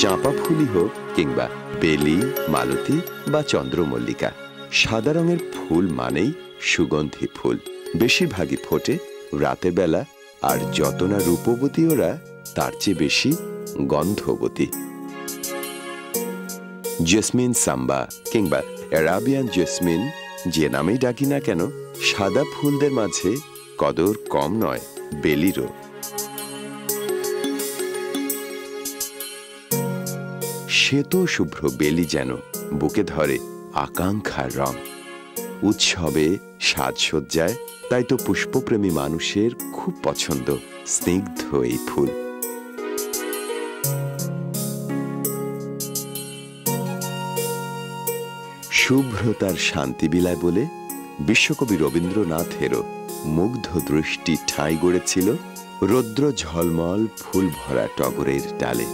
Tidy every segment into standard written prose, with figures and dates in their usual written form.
চাঁপা ফুলই হোক কিংবা বেলি, মালতী বা চন্দ্রমল্লিকা, সাদা রঙের ফুল মানেই সুগন্ধি ফুল। বেশিরভাগই ফোটে রাতের বেলা, আর যত না রূপবতী ওরা তার চেয়ে বেশি গন্ধবতী। জেসমিন সাম্বা কিংবা অ্যারাবিয়ান জেসমিন যে নামেই ডাকি না কেন, সাদা ফুলদের মাঝে কদর কম নয় বেলিরও। শ্বেত শুভ্র বেলি যেন বুকে ধরে আকাঙ্ক্ষার রং। উৎসবে সাজসজ্জায় তাই তো পুষ্পপ্রেমী মানুষের খুব পছন্দ স্নিগ্ধ এই ফুল। শুভ্রতার শান্তি বিলায় বলে বিশ্বকবি রবীন্দ্রনাথেরও মুগ্ধ দৃষ্টি ঠাঁই গড়েছিল রৌদ্র ঝলমল ফুল ভরা টগরের ডালে।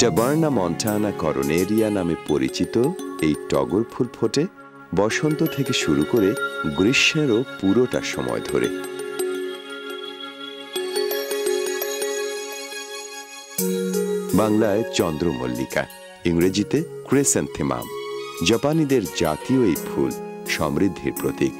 টাবার্না মন্টানা করোনেরিয়া নামে পরিচিত এই টগর ফুল ফোটে বসন্ত থেকে শুরু করে গ্রীষ্মেরও পুরোটা সময় ধরে। বাংলায় চন্দ্রমল্লিকা, ইংরেজিতে ক্রিস্যান্থেমাম। জাপানিদের জাতীয় এই ফুল সমৃদ্ধির প্রতীক।